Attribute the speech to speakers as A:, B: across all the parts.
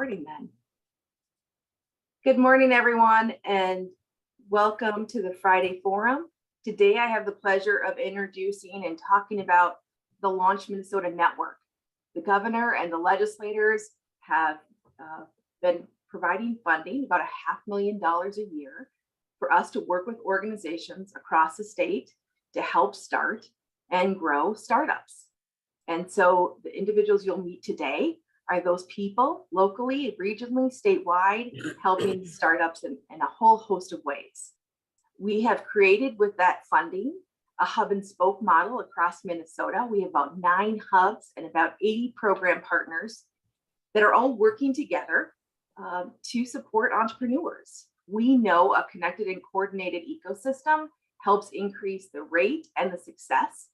A: recording then. Good morning, everyone, and welcome to the Friday Forum. Today, I have the pleasure of introducing and talking about the Launch Minnesota Network. The governor and the legislators have been providing funding, about $500,000 a year, for us to work with organizations across the state to help start and grow startups. And so the individuals you'll meet today are those people locally, regionally, statewide, helping startups in a whole host of ways. We have created with that funding a hub and spoke model across Minnesota. We have about 9 hubs and about 80 program partners that are all working together to support entrepreneurs. We know a connected and coordinated ecosystem helps increase the rate and the success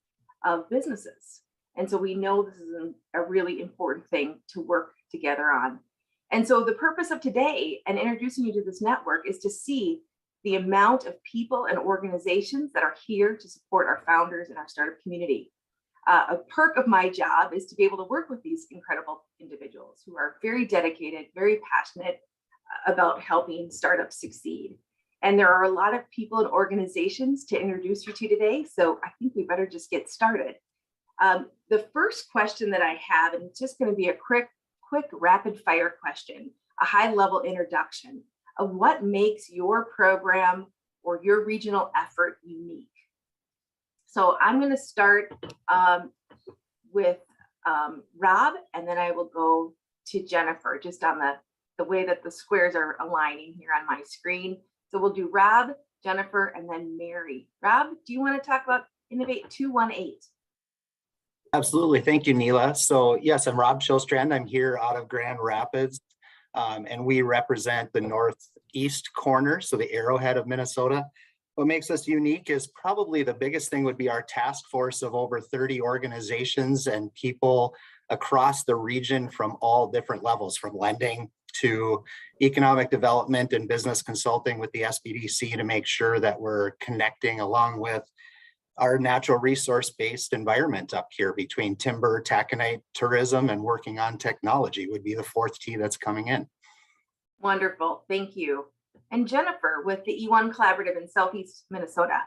A: of businesses. And so we know this is a really important thing to work together on. And so the purpose of today and introducing you to this network is to see the amount of people and organizations that are here to support our founders and our startup community. A perk of my job is to be able to work with these incredible individuals who are very dedicated, very passionate about helping startups succeed. And there are a lot of people and organizations to introduce you to today, so I think we better just get started. The first question that I have, and it's just going to be a quick rapid fire question, a high level introduction of what makes your program or your regional effort unique. So I'm going to start with Rob, and then I will go to Jennifer, just on the way that the squares are aligning here on my screen. So we'll do Rob, Jennifer, and then Mary. Rob, do you want to talk about Innovate 218?
B: Absolutely. Thank you, Neela. So yes, I'm Rob Shillstrand. I'm here out of Grand Rapids, and we represent the northeast corner, so the arrowhead of Minnesota. What makes us unique is probably the biggest thing would be our task force of over 30 organizations and people across the region from all different levels, from lending to economic development and business consulting with the SBDC, to make sure that we're connecting along with our natural resource-based environment up here between timber, taconite, tourism, and working on technology would be the 4th T that's coming in.
A: Wonderful, thank you. And Jennifer with the E1 Collaborative in Southeast Minnesota.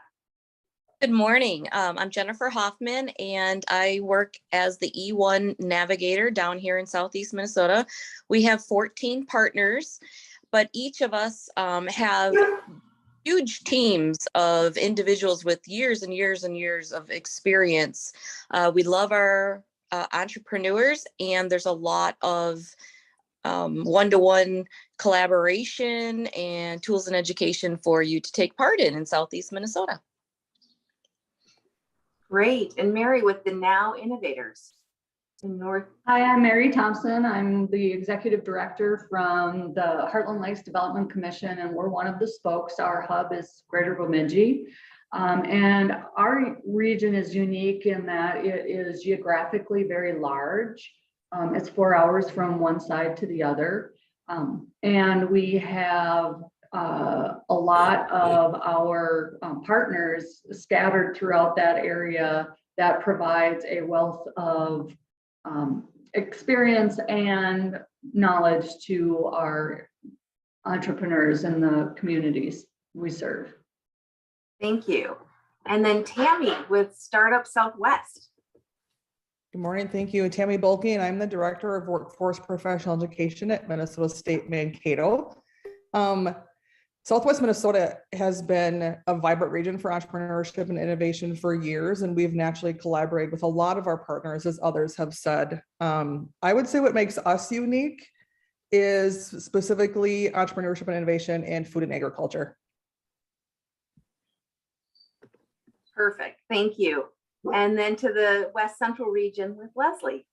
C: Good morning. I'm Jennifer Hoffman, and I work as the E1 navigator down here in Southeast Minnesota. We have 14 partners, but each of us have huge teams of individuals with years and years and years of experience. We love our entrepreneurs, and there's a lot of one-to-one collaboration and tools and education for you to take part in Southeast Minnesota.
A: Great. And Mary with the Now Innovators in North.
D: Hi, I'm Mary Thompson. I'm the executive director from the Heartland Lakes Development Commission, and we're one of the spokes. Our hub is Greater Bemidji. And our region is unique in that it is geographically very large. It's 4 hours from one side to the other. And we have a lot of our partners scattered throughout that area that provides a wealth of experience and knowledge to our entrepreneurs in the communities we serve.
A: Thank you. And then Tammy with Startup Southwest.
E: Good morning. Thank you. Tammy Bulke, and I'm the Director of Workforce Professional Education at Minnesota State Mankato. Southwest Minnesota has been a vibrant region for entrepreneurship and innovation for years, and we've naturally collaborated with a lot of our partners, as others have said. I would say what makes us unique is specifically entrepreneurship and innovation and food and agriculture.
A: Perfect. Thank you. And then to the West Central region with Leslie.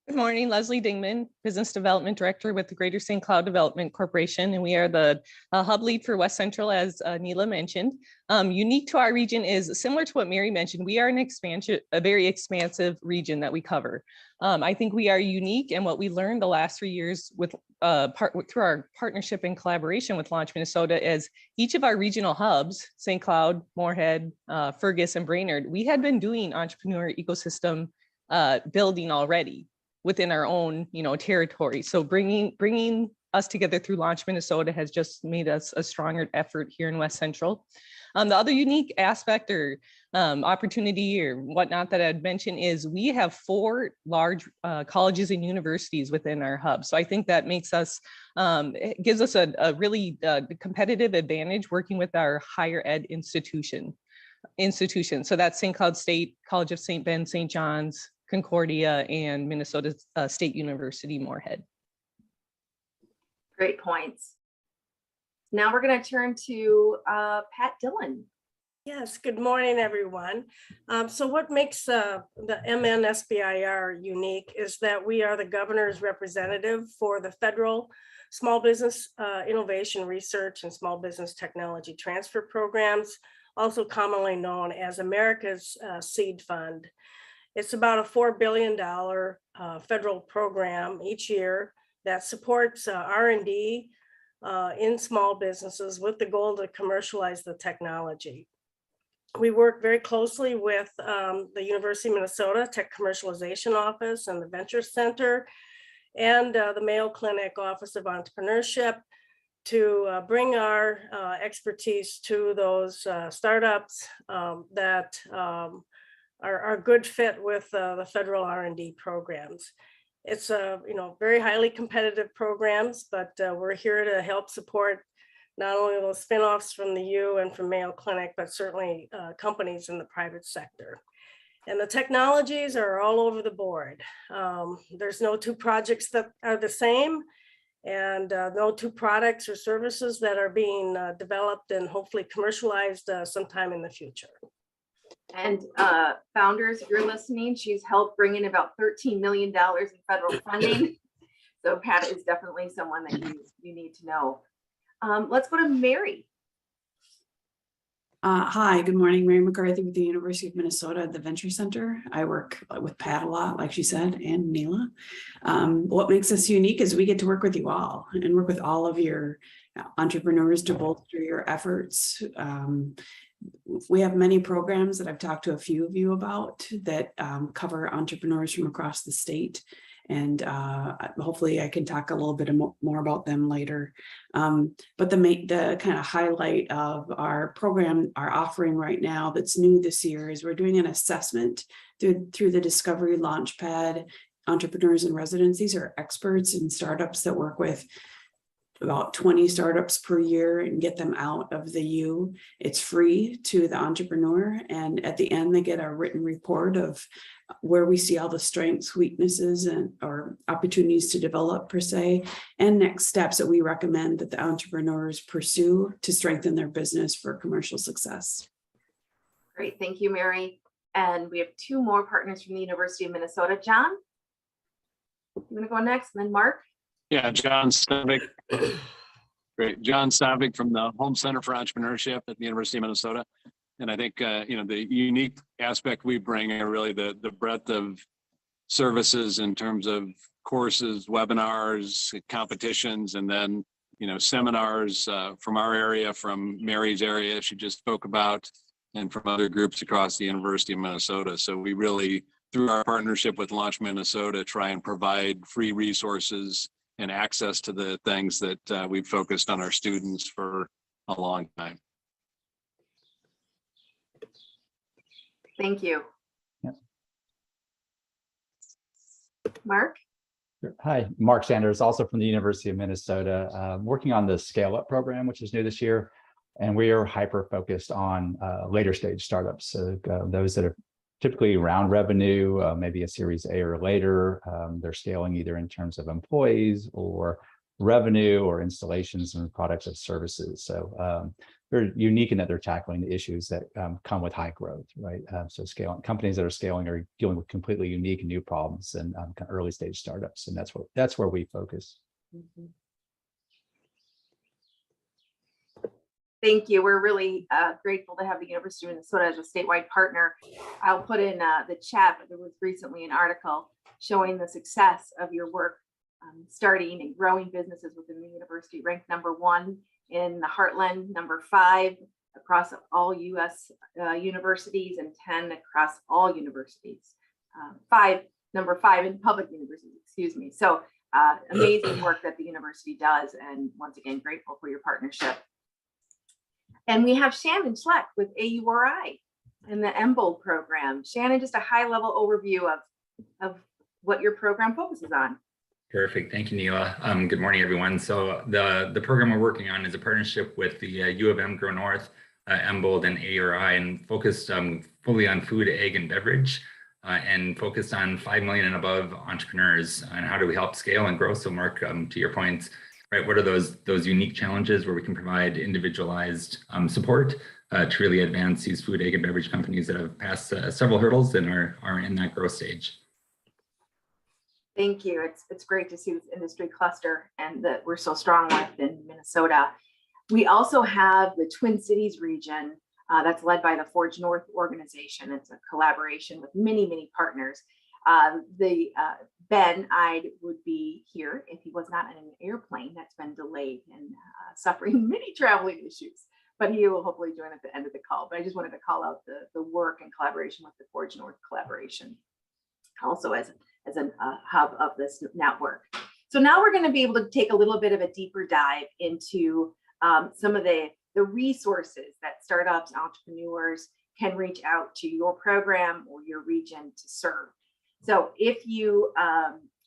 F: Good morning, Leslie Dingman, Business Development Director with the Greater St. Cloud Development Corporation, and we are the hub lead for West Central, as Neela mentioned. Unique to our region is similar to what Mary mentioned. We are a very expansive region that we cover. I think we are unique, and what we learned the last 3 years with through our partnership and collaboration with Launch Minnesota is each of our regional hubs, St. Cloud, Moorhead, Fergus, and Brainerd, we had been doing entrepreneur ecosystem building already. within our own, territory. So bringing us together through Launch Minnesota has just made us a stronger effort here in West Central. The other unique aspect or opportunity or whatnot that I'd mention is we have 4 large colleges and universities within our hub. So I think that makes us, it gives us a really competitive advantage working with our higher ed institution. So that's St. Cloud State, College of St. Ben, St. John's, Concordia, and Minnesota State University, Moorhead.
A: Great points. Now we're going to turn to Pat Dillon.
G: Yes, good morning, everyone. So what makes the MNSBIR unique is that we are the governor's representative for the federal small business innovation research and small business technology transfer programs, also commonly known as America's Seed Fund. It's about a $4 billion federal program each year that supports R&D in small businesses with the goal to commercialize the technology. We work very closely with the University of Minnesota Tech Commercialization Office and the Venture Center and the Mayo Clinic Office of Entrepreneurship to bring our expertise to those startups that are a good fit with the federal R&D programs. It's very highly competitive programs, but we're here to help support not only those spinoffs from the U and from Mayo Clinic, but certainly companies in the private sector. And the technologies are all over the board. There's no 2 projects that are the same, and no 2 products or services that are being developed and hopefully commercialized sometime in the future.
A: And founders, if you're listening, she's helped bring in about $13 million in federal funding. So Pat is definitely someone that you need to know. Let's go to Mary.
H: Hi, good morning. Mary McCarthy with the University of Minnesota at the Venture Center. I work with Pat a lot, like she said, and Neela. What makes us unique is we get to work with you all and work with all of your entrepreneurs to bolster your efforts. We have many programs that I've talked to a few of you about that cover entrepreneurs from across the state. And hopefully I can talk a little bit more about them later. But the kind of highlight of our program, our offering right now that's new this year is we're doing an assessment through the Discovery Launchpad Entrepreneurs in Residence. These are experts and startups that work with about 20 startups per year and get them out of the U. It's free to the entrepreneur. And at the end, they get a written report of where we see all the strengths, weaknesses, and or opportunities to develop per se, and next steps that we recommend that the entrepreneurs pursue to strengthen their business for commercial success.
A: Great, thank you, Mary. And we have 2 more partners from the University of Minnesota. John, you want to go next, and then Mark?
I: Yeah, John Stavik. Great. John Stavik from the Home Center for Entrepreneurship at the University of Minnesota. And I think, the unique aspect we bring are really the breadth of services in terms of courses, webinars, competitions, and then, seminars from our area, from Mary's area, she just spoke about, and from other groups across the University of Minnesota. So we really, through our partnership with Launch Minnesota, try and provide free resources and access to the things that we've focused on our students for a long time.
A: Thank you.
J: Yeah.
A: Mark?
J: Hi, Mark Sanders, also from the University of Minnesota, working on the Scale Up program, which is new this year. And we are hyper focused on later stage startups. So those that are typically round revenue, maybe a series A or later. They're scaling either in terms of employees or revenue or installations and products and services. So they're unique in that they're tackling the issues that come with high growth, right? So companies that are scaling are dealing with completely unique and new problems and kind of early stage startups. And that's where we focus.
A: Mm-hmm. Thank you. We're really grateful to have the University of Minnesota as a statewide partner. I'll put in the chat, but there was recently an article showing the success of your work starting and growing businesses within the university, ranked #1 in the Heartland, #5 across all U.S. universities, and 10 across all universities. 5 number 5 in public universities, excuse me. So amazing work that the university does. And once again, grateful for your partnership. And we have Shannon Schleck with AURI and the MBOLD program. Shannon, just a high level overview of what your program focuses on.
K: Perfect. Thank you, Neela. Good morning, everyone. So the program we're working on is a partnership with the U of M Grow North, MBOLD, and AURI, and focused fully on food, ag, and beverage, and focused on 5 million and above entrepreneurs. And how do we help scale and grow? So, Mark, to your point, right, what are those unique challenges where we can provide individualized support to really advance these food, ag, and beverage companies that have passed several hurdles and are in that growth stage?
A: Thank you. It's great to see this industry cluster and that we're so strong with in Minnesota. We also have the Twin Cities region that's led by the Forge North organization. It's a collaboration with many, many partners. Ben Ide would be here if he was not in an airplane that's been delayed and suffering many traveling issues, but he will hopefully join at the end of the call. But I just wanted to call out the work and collaboration with the Forge North collaboration, also as a hub of this network. So now we're going to be able to take a little bit of a deeper dive into some of the resources that startups and entrepreneurs can reach out to your program or your region to serve. So if you,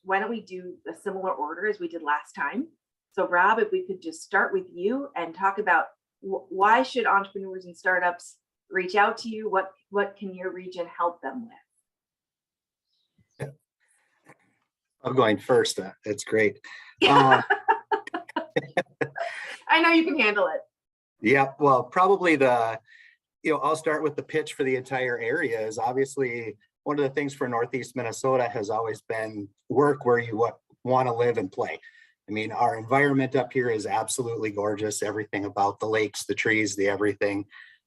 A: why don't we do a similar order as we did last time? So Rob, if we could just start with you and talk about why should entrepreneurs and startups reach out to you? What can your region help them with?
B: I'm going first. It's great.
A: I know you can handle it.
B: Yeah, well, probably I'll start with the pitch for the entire area. Is obviously one of the things for Northeast Minnesota has always been work where you want to live and play. I mean, our environment up here is absolutely gorgeous. Everything about the lakes, the trees, the everything.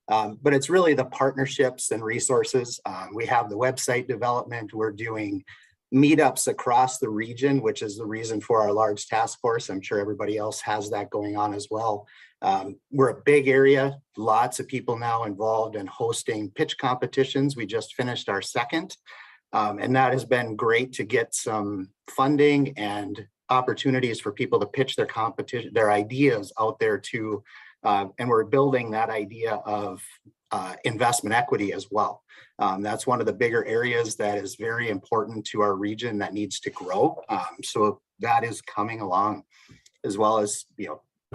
B: But it's really the partnerships and resources. We have the website development. We're doing meetups across the region, which is the reason for our large task force. I'm sure everybody else has that going on as well. We're a big area, lots of people now involved in hosting pitch competitions. We just finished our second, and that has been great to get some funding and opportunities for people to pitch their ideas out there too. And we're building that idea of investment equity as well. That's one of the bigger areas that is very important to our region that needs to grow. So that is coming along, as well as,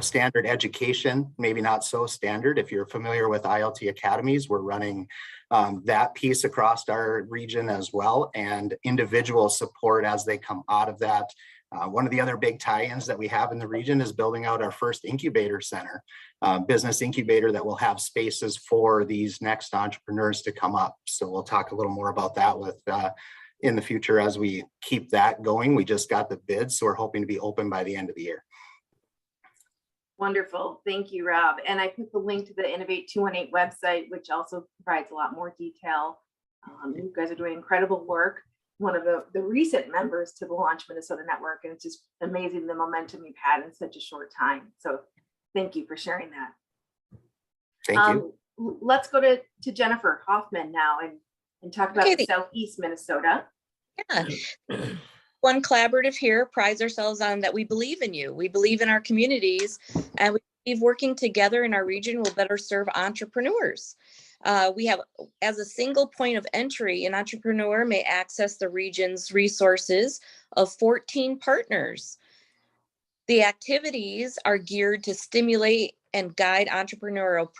B: standard education, maybe not so standard. If you're familiar with ILT Academies, we're running that piece across our region as well, and individual support as they come out of that. One of the other big tie-ins that we have in the region is building out our first incubator center, business incubator that will have spaces for these next entrepreneurs to come up. So we'll talk a little more about that in the future as we keep that going. We just got the bids, so we're hoping to be open by the end of the year.
A: Wonderful. Thank you, Rob. And I put the link to the Innovate 218 website, which also provides a lot more detail. You guys are doing incredible work. One of the recent members to the Launch Minnesota Network, and it's just amazing the momentum you've had in such a short time. So thank you for sharing that.
B: Thank you.
A: Let's go to Jennifer Hoffman now and talk about Southeast Minnesota.
C: Yeah. One collaborative here prides ourselves on that we believe in you. We believe in our communities, and we believe working together in our region will better serve entrepreneurs. We have, as a single point of entry, an entrepreneur may access the region's resources of 14 partners. The activities are geared to stimulate and guide entrepreneurial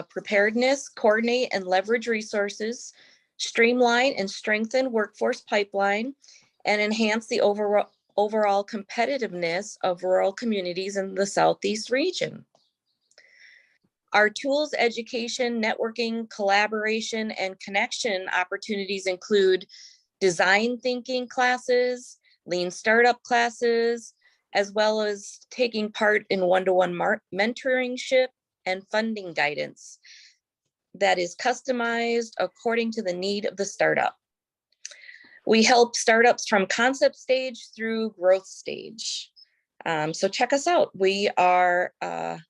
C: preparedness, coordinate and leverage resources, streamline and strengthen workforce pipeline, and enhance the overall competitiveness of rural communities in the Southeast region. Our tools, education, networking, collaboration, and connection opportunities include design thinking classes, lean startup classes, as well as taking part in one-to-one mentoringship and funding guidance that is customized according to the need of the startup. We help startups from concept stage through growth stage. So check us out. We are an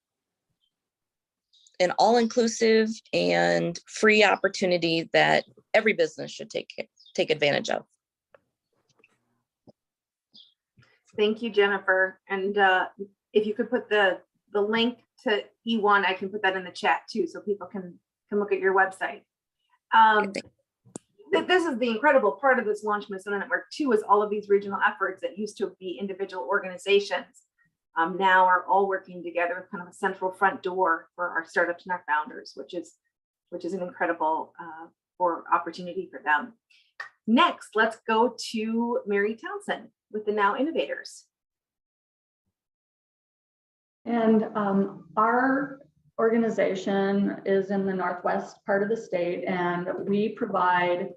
C: all-inclusive and free opportunity that every business should take advantage of.
A: Thank you, Jennifer. And if you could put the link to E1, I can put that in the chat too, so people can look at your website. This is the incredible part of this Launch Minnesota Network too, is all of these regional efforts that used to be individual organizations now are all working together with kind of a central front door for our startups and our founders, which is an incredible opportunity for them. Next, let's go to Mary Townsend with the Now Innovators.
D: And our organization is in the northwest part of the state, and we provide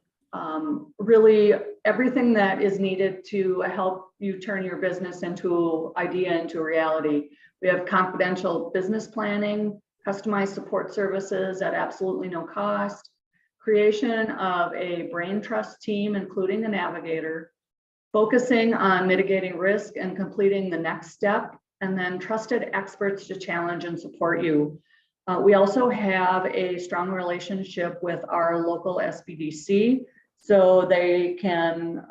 D: really everything that is needed to help you turn your business idea into reality. We have confidential business planning, customized support services at absolutely no cost, creation of a brain trust team, including a navigator, focusing on mitigating risk and completing the next step, and then trusted experts to challenge and support you. We also have a strong relationship with our local SBDC, so they can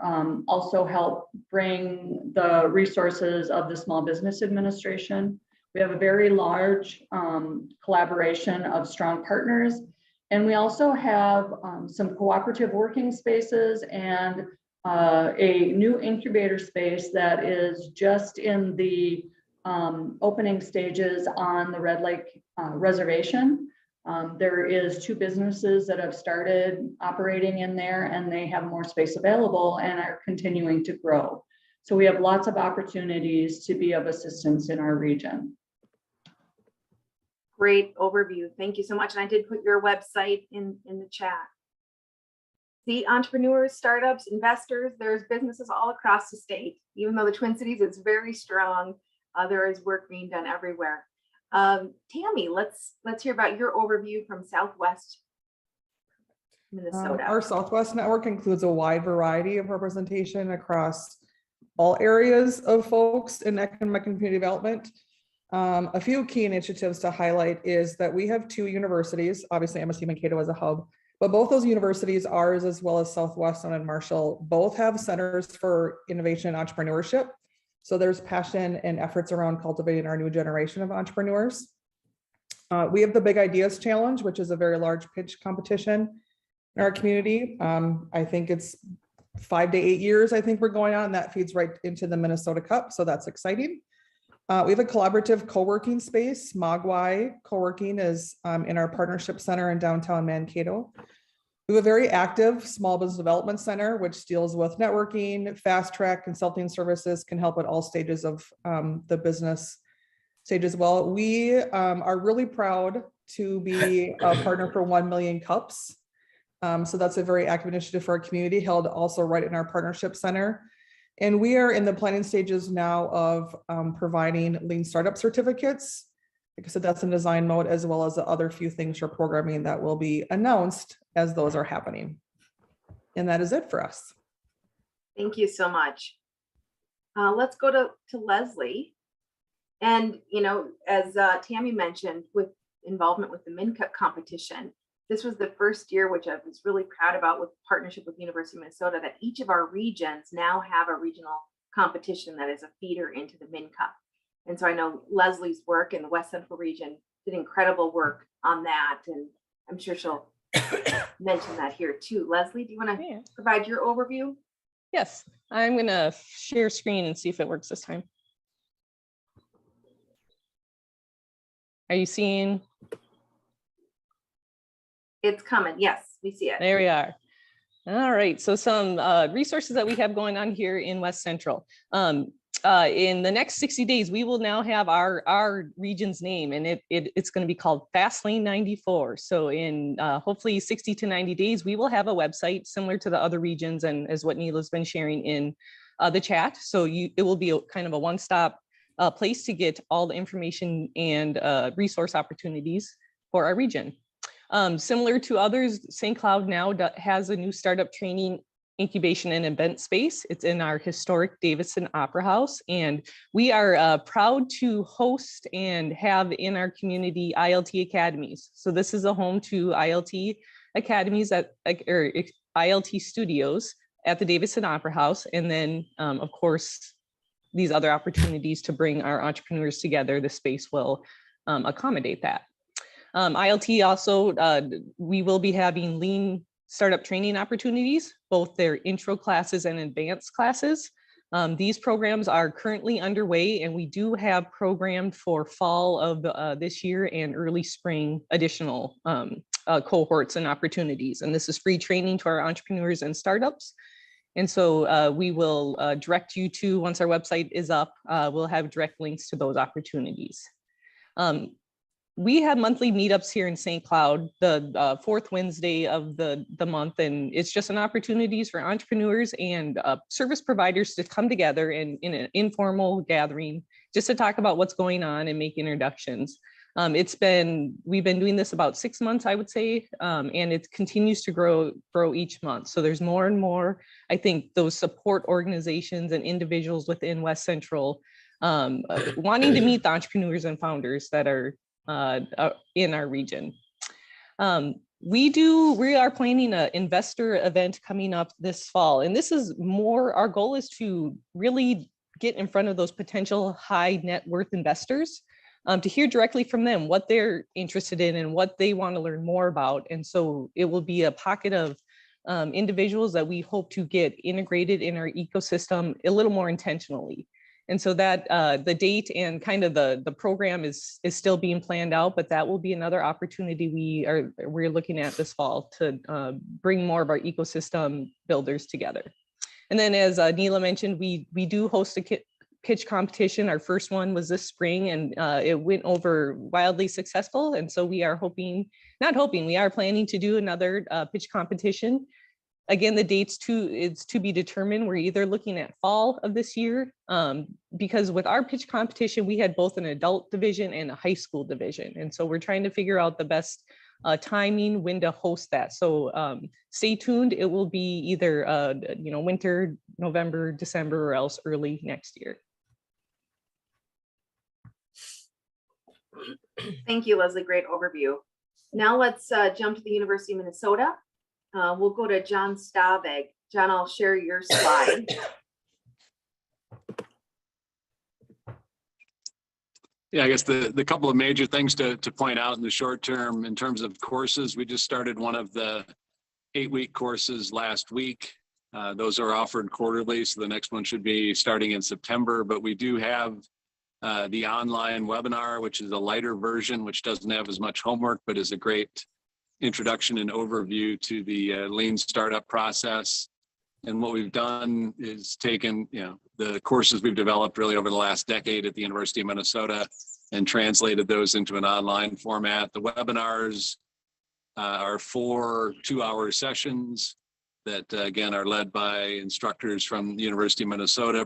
D: also help bring the resources of the Small Business Administration. We have a very large collaboration of strong partners, and we also have some cooperative working spaces and a new incubator space that is just in the opening stages on the Red Lake Reservation. There is 2 businesses that have started operating in there, and they have more space available and are continuing to grow. So we have lots of opportunities to be of assistance in our region.
A: Great overview. Thank you so much. And I did put your website in the chat. See, entrepreneurs, startups, investors, there's businesses all across the state. Even though the Twin Cities is very strong, there is work being done everywhere. Tammy, let's hear about your overview from Southwest Minnesota.
E: Our Southwest Network includes a wide variety of representation across all areas of folks in economic and community development. A few key initiatives to highlight is that we have 2 universities. Obviously, MSU Mankato as a hub, but both those universities, ours as well as Southwestern and Marshall, both have centers for innovation and entrepreneurship. So there's passion and efforts around cultivating our new generation of entrepreneurs. We have the Big Ideas Challenge, which is a very large pitch competition in our community. I think it's 5 to 8 years, I think we're going on, and that feeds right into the Minnesota Cup. So that's exciting. We have a collaborative co-working space. Mogwai Co-working is in our partnership center in downtown Mankato. We have a very active small business development center, which deals with networking, fast track consulting services, can help at all stages of the business stage as well. We are really proud to be a partner for 1 Million Cups. So that's a very active initiative for our community, held also right in our partnership center. And we are in the planning stages now of providing lean startup certificates. Like I said, that's in design mode, as well as the other few things for programming that will be announced as those are happening. And that is it for us.
A: Thank you so much. Let's go to Leslie. And, you know, as Tammy mentioned, with involvement with the MinCup competition, this was the first year, which I was really proud about, with partnership with the University of Minnesota, that each of our regions now have a regional competition that is a feeder into the MinCup. And so I know Leslie's work in the West Central region did incredible work on that. And I'm sure she'll mention that here too. Leslie, do you want to provide your overview?
F: Yes, I'm going to share screen and see if it works this time. Are you seeing?
A: It's coming. Yes, we see it.
F: There we are. All right. So some resources that we have going on here in West Central. In the next 60 days, we will now have our region's name, and it's going to be called Fastlane 94. So in hopefully 60 to 90 days, we will have a website similar to the other regions, and as what Neela's been sharing in the chat. So it will be kind of a one-stop place to get all the information and resource opportunities for our region. Similar to others, St. Cloud now has a new startup training, incubation, and event space. It's in our historic Davidson Opera House, and we are proud to host and have in our community ILT academies. So this is a home to ILT academies or ILT studios at the Davidson Opera House, and then of course these other opportunities to bring our entrepreneurs together, the space will accommodate that. ILT also, we will be having lean startup training opportunities, both their intro classes and advanced classes. These programs are currently underway, and we do have programmed for fall of this year and early spring additional cohorts and opportunities. And this is free training to our entrepreneurs and startups. And so we will direct you to, once our website is up, we'll have direct links to those opportunities. We have monthly meetups here in St. Cloud, the fourth Wednesday of the month, and it's just an opportunities for entrepreneurs and service providers to come together in an informal gathering, just to talk about what's going on and make introductions. We've been doing this about 6 months, I would say, and it continues to grow each month. So there's more and more, I think, those support organizations and individuals within West Central wanting to meet the entrepreneurs and founders that are in our region. We are planning an investor event coming up this fall, and this is more, our goal is to really get in front of those potential high net worth investors, to hear directly from them what they're interested in and what they want to learn more about. And so it will be a pocket of individuals that we hope to get integrated in our ecosystem a little more intentionally. And so that the date and kind of the program is still being planned out, but that will be another opportunity we're looking at this fall to bring more of our ecosystem builders together. And then, as Neela mentioned, we do host a pitch competition. Our first one was this spring, and it went over wildly successful. And so we are we are planning to do another pitch competition. Again, the dates it's to be determined. We're either looking at fall of this year, because with our pitch competition, we had both an adult division and a high school division. And so we're trying to figure out the best timing when to host that. So stay tuned. It will be either winter, November, December, or else early next year.
A: Thank you, Leslie. Great overview. Now let's jump to the University of Minnesota. We'll go to John Stavig. John, I'll share your slide.
I: Yeah, I guess the couple of major things to point out in the short term in terms of courses, we just started one of the 8-week courses last week. Those are offered quarterly, so the next one should be starting in September, but we do have the online webinar, which is a lighter version, which doesn't have as much homework, but is a great introduction and overview to the lean startup process. And what we've done is taken, the courses we've developed really over the last decade at the University of Minnesota and translated those into an online format. The webinars are 4 2-hour sessions that again are led by instructors from the University of Minnesota.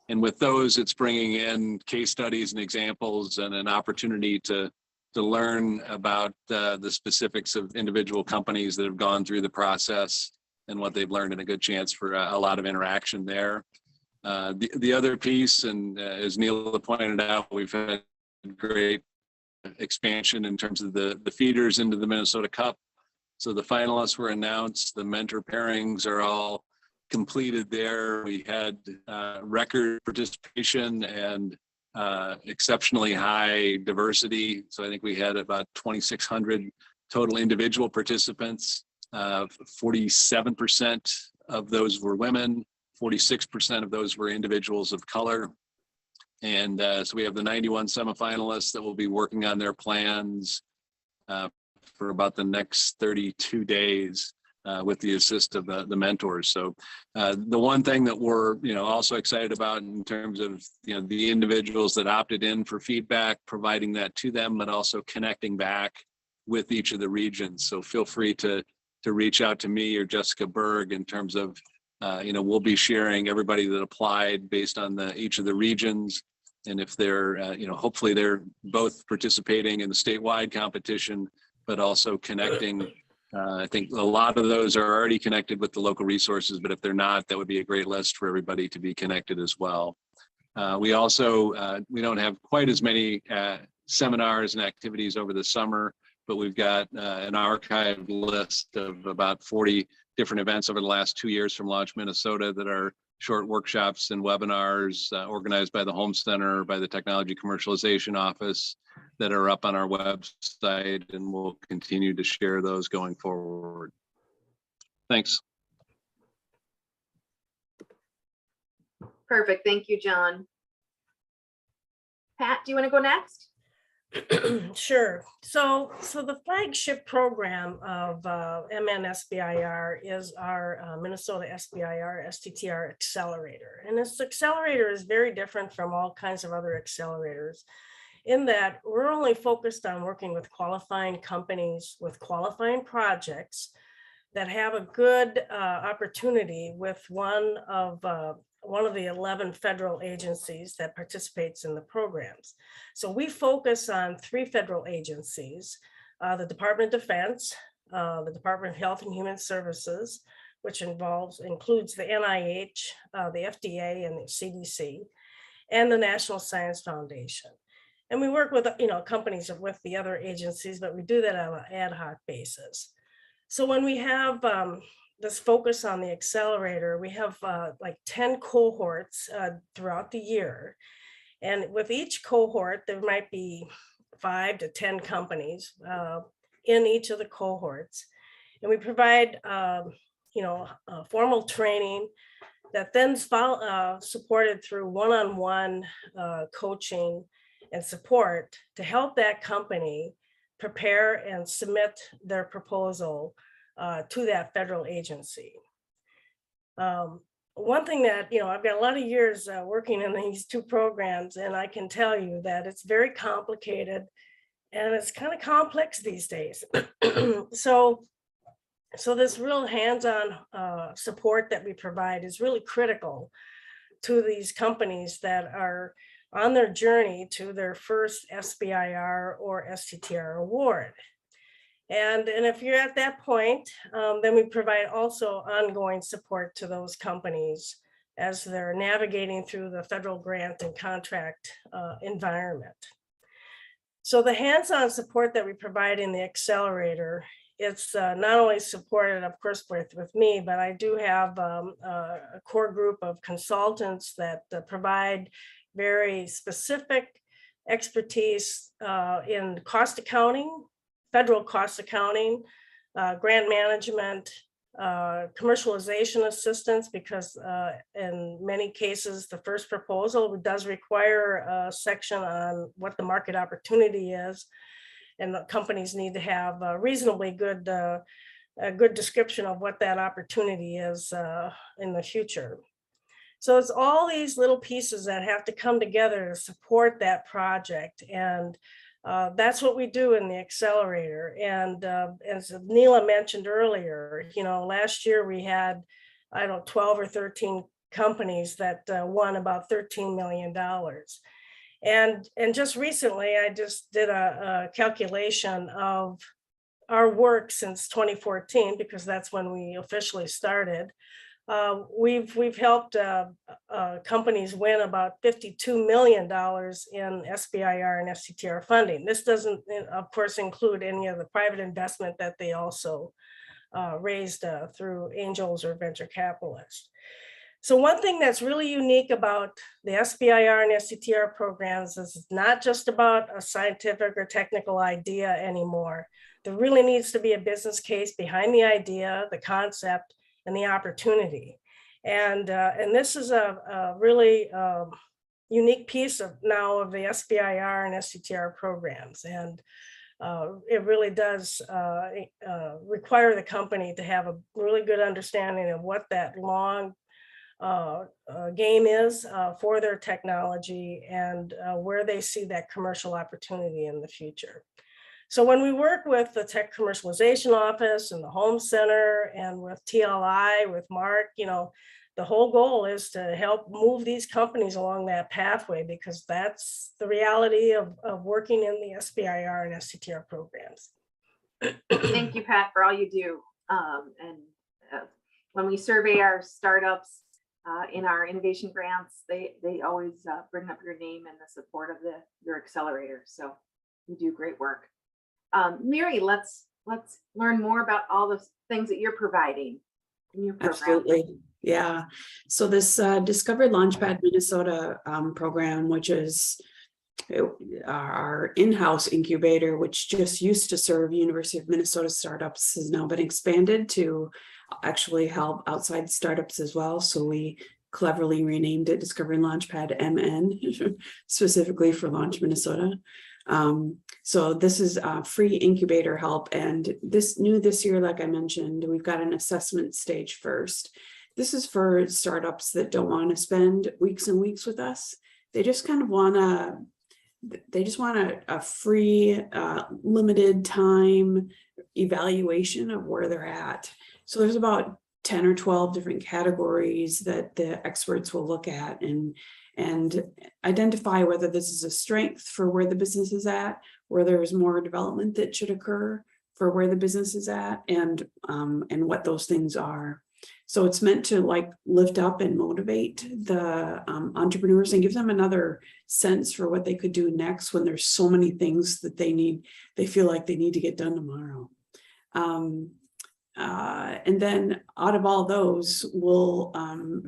I: And with those, it's bringing in case studies and examples and an opportunity to learn about the specifics of individual companies that have gone through the process and what they've learned, and a good chance for a lot of interaction there. The other piece, and as Neela pointed out, we've had great expansion in terms of the feeders into the Minnesota Cup. So the finalists were announced, the mentor pairings are all completed there. We had record participation and exceptionally high diversity. So I think we had about 2,600 total individual participants. 47% of those were women, 46% of those were individuals of color. And so we have the 91 semifinalists that will be working on their plans for about the next 32 days. With the assist of the mentors. So the one thing that we're also excited about in terms of the individuals that opted in for feedback, providing that to them, but also connecting back with each of the regions. So feel free to reach out to me or Jessica Berg in terms of we'll be sharing everybody that applied based on each of the regions, and if they're hopefully they're both participating in the statewide competition, but also connecting. I think a lot of those are already connected with the local resources, but if they're not, that would be a great list for everybody to be connected as well. We also, we don't have quite as many seminars and activities over the summer, but we've got an archived list of about 40 different events over the last 2 years from Launch Minnesota that are short workshops and webinars organized by the Home Center, by the Technology Commercialization Office that are up on our website, and we'll continue to share those going forward. Thanks.
A: Perfect. Thank you, John. Pat, do you want to go next?
G: Sure. So the flagship program of MNSBIR is our Minnesota SBIR STTR Accelerator. And this accelerator is very different from all kinds of other accelerators in that we're only focused on working with qualifying companies with qualifying projects that have a good opportunity with one of the 11 federal agencies that participates in the programs. So we focus on 3 federal agencies, the Department of Defense, the Department of Health and Human Services, which includes the NIH, the FDA and the CDC, and the National Science Foundation. And we work with, companies with the other agencies, but we do that on an ad hoc basis. So when we have this focus on the accelerator, we have like 10 cohorts throughout the year. And with each cohort, there might be 5 to 10 companies in each of the cohorts. And we provide, formal training that then supported through one-on-one coaching and support to help that company prepare and submit their proposal to that federal agency. One thing that, I've got a lot of years working in these 2 programs, and I can tell you that it's very complicated and it's kind of complex these days. So this real hands-on support that we provide is really critical to these companies that are on their journey to their first SBIR or STTR award. And if you're at that point, then we provide also ongoing support to those companies as they're navigating through the federal grant and contract environment. So the hands-on support that we provide in the accelerator, it's not only supported, of course, with me, but I do have a core group of consultants that provide very specific expertise in cost accounting, federal cost accounting, grant management, commercialization assistance, because in many cases, the first proposal does require a section on what the market opportunity is. And the companies need to have a reasonably good, a good description of what that opportunity is in the future. So it's all these little pieces that have to come together to support that project. And that's what we do in the accelerator. And as Neela mentioned earlier, last year we had, 12 or 13 companies that won about $13 million. And just recently, I just did a calculation of our work since 2014, because that's when we officially started. We've helped companies win about $52 million in SBIR and STTR funding. This doesn't, of course, include any of the private investment that they also raised through angels or venture capitalists. So one thing that's really unique about the SBIR and STTR programs is it's not just about a scientific or technical idea anymore. There really needs to be a business case behind the idea, the concept, and the opportunity. And this is a really unique piece of the SBIR and STTR programs. And it really does require the company to have a really good understanding of what that long game is for their technology and where they see that commercial opportunity in the future. So when we work with the Tech Commercialization Office and the Home Center and with TLI, with Mark, the whole goal is to help move these companies along that pathway, because that's the reality of working in the SBIR and STTR programs.
A: Thank you, Pat, for all you do. When we survey our startups in our innovation grants, they always bring up your name and the support of your accelerator. So you do great work. Mary, let's learn more about all the things that you're providing in your program.
L: Absolutely.
H: Yeah, so this Discovery Launchpad Minnesota program, which is our in-house incubator, which just used to serve University of Minnesota startups, has now been expanded to actually help outside startups as well. So we cleverly renamed it Discovery Launchpad MN, specifically for Launch Minnesota. So this is free incubator help, and this year, like I mentioned, we've got an assessment stage first. This is for startups that don't want to spend weeks and weeks with us. They just kind of want a free, limited time evaluation of where they're at. So there's about 10 or 12 different categories that the experts will look at and identify whether this is a strength for where the business is at, where there's more development that should occur for where the business is at, and what those things are. So it's meant to like lift up and motivate the entrepreneurs and give them another sense for what they could do next when there's so many things that they feel like they need to get done tomorrow. And then out of all those, we'll,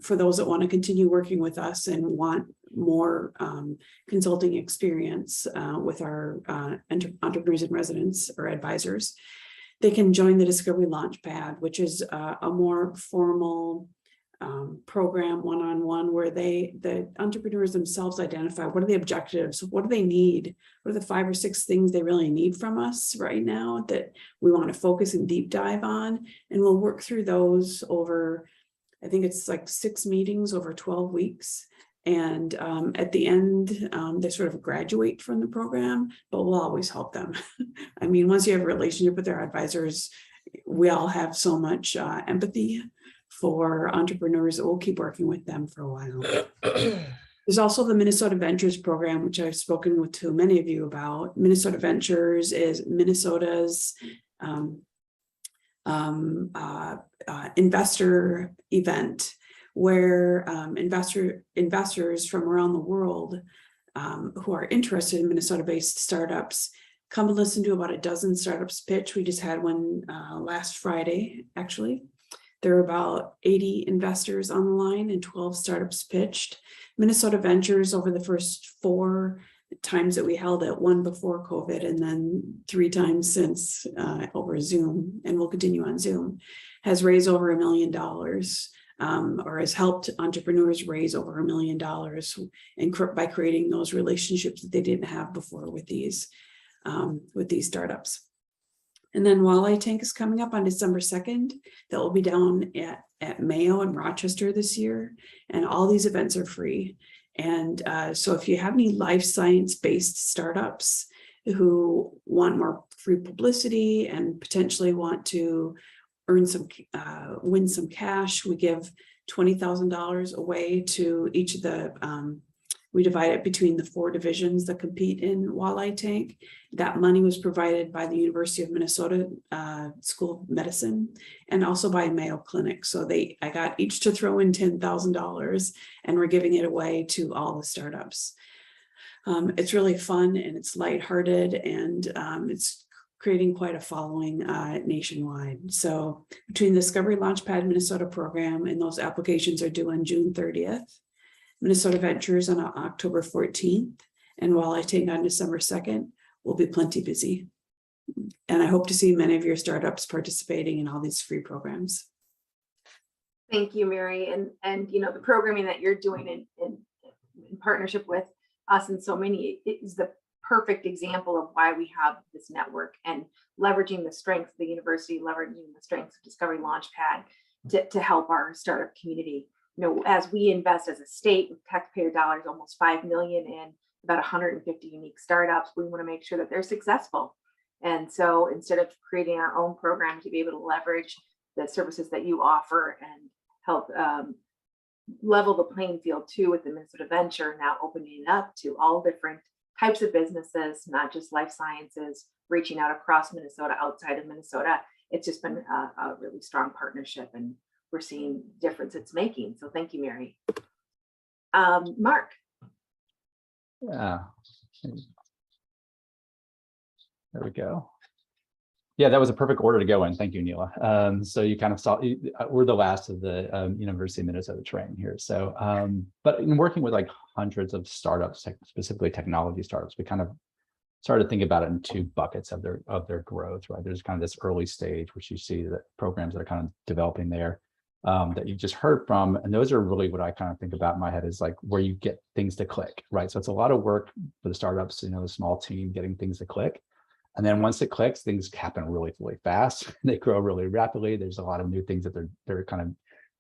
H: for those that want to continue working with us and want more consulting experience with our entrepreneurs in residence or advisors, they can join the Discovery Launchpad, which is a more formal program one-on-one where the entrepreneurs themselves identify what are the objectives, what do they need, what are the 5 or 6 things they really need from us right now that we want to focus and deep dive on, and we'll work through those over, I think it's like 6 meetings over 12 weeks. And at the end, they sort of graduate from the program, but we'll always help them. I mean, once you have a relationship with their advisors, we all have so much empathy for entrepreneurs that we'll keep working with them for a while. There's also the Minnesota Ventures program, which I've spoken to many of you about. Minnesota Ventures is Minnesota's investor event, where investors from around the world who are interested in Minnesota-based startups come and listen to about a dozen startups pitch. We just had one last Friday, actually. There are about 80 investors on the line and 12 startups pitched. Minnesota Ventures, over the first 4 times that we held it, 1 before COVID and then 3 times since over Zoom, and we'll continue on Zoom, has raised over $1 million. Or has helped entrepreneurs raise over $1 million and by creating those relationships that they didn't have before with these startups. And then Walleye Tank is coming up on December 2nd. That will be down at Mayo in Rochester this year. And all these events are free. And so if you have any life science based startups who want more free publicity and potentially want to earn win some cash, we give $20,000 away to each of the, we divide it between the 4 divisions that compete in Walleye Tank. That money was provided by the University of Minnesota School of Medicine and also by Mayo Clinic. So I got each to throw in $10,000 and we're giving it away to all the startups. It's really fun and it's lighthearted and it's creating quite a following nationwide. So between the Discovery Launchpad Minnesota program, and those applications are due on June 30th, Minnesota Ventures on October 14th, and Walleye Tank on December 2nd, we'll be plenty busy. And I hope to see many of your startups participating in all these free programs.
A: Thank you, Mary. And you know, the programming that you're doing in partnership with us and so many is the perfect example of why we have this network and leveraging the strengths of the university, leveraging the strengths of Discovery Launchpad to help our startup community. You know, as we invest as a state with taxpayer dollars, almost $5 million in about 150 unique startups, we want to make sure that they're successful. And so instead of creating our own program to be able to leverage the services that you offer and help level the playing field too with the Minnesota Venture, now opening it up to all different types of businesses, not just life sciences, reaching out across Minnesota, outside of Minnesota. It's just been a really strong partnership and we're seeing the difference it's making. So thank you, Mary. Mark.
J: Yeah. There we go. Yeah, that was a perfect order to go in. Thank you, Neela. So you kind of saw, we're the last of the University of Minnesota train here. So, but in working with like hundreds of startups, specifically technology startups, we kind of started to think about it in two buckets of their growth, right? There's kind of this early stage, which you see the programs that are kind of developing there that you just heard from. And those are really what I kind of think about in my head is like where you get things to click, right? So it's a lot of work for the startups, the small team getting things to click. And then once it clicks, things happen really, really fast. They grow really rapidly. There's a lot of new things that they're kind of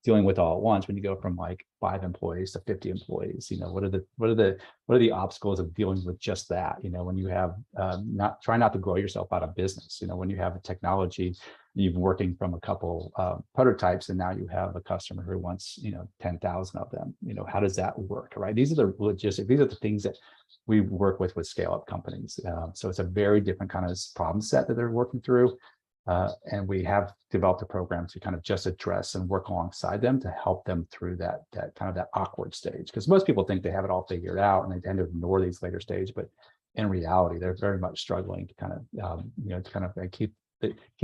J: dealing with all at once. When you go from like 5 employees to 50 employees, what are the obstacles of dealing with just that? When you have try not to grow yourself out of business. When you have a technology, you've been working from a couple prototypes, and now you have a customer who wants 10,000 of them. How does that work, right? These are the logistics. These are the things that we work with scale up companies. So it's a very different kind of problem set that they're working through. And we have developed a program to kind of just address and work alongside them to help them through that kind of that awkward stage. Because most people think they have it all figured out and they tend to ignore these later stage, but in reality, they're very much struggling to kind of, keep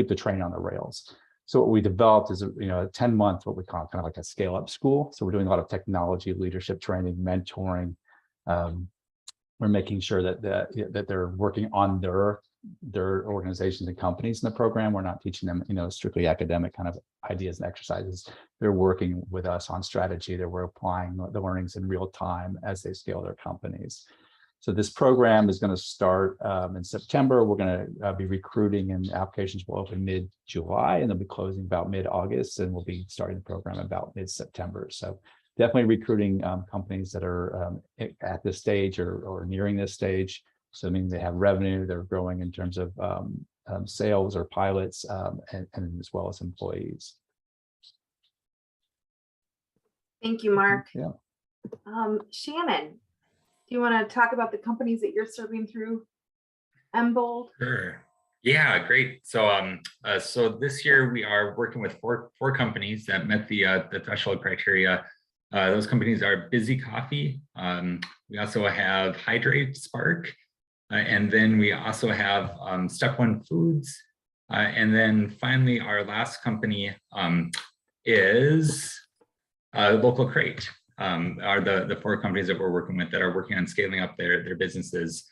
J: the train on the rails. So what we developed is a 10-month, what we call kind of like a scale up school. So we're doing a lot of technology, leadership training, mentoring. We're making sure that they're working on their organizations and companies in the program. We're not teaching them, strictly academic kind of ideas and exercises. They're working with us on strategy. We're applying the learnings in real time as they scale their companies. So this program is going to start in September. We're going to be recruiting, and applications will open mid-July, and they'll be closing about mid-August, and we'll be starting the program about mid-September. So definitely recruiting companies that are at this stage or nearing this stage. So it means they have revenue, they're growing in terms of sales or pilots, and as well as employees.
A: Thank you, Mark.
J: Yeah.
A: Shannon, do you want to talk about the companies that you're serving through Embold?
K: Sure. Yeah, great. So so this year we are working with four companies that met the threshold criteria. Those companies are Busy Coffee. We also have Hydrate Spark. And then we also have Step One Foods. And then finally, our last company is Local Crate. Are the four companies that we're working with that are working on scaling up their businesses.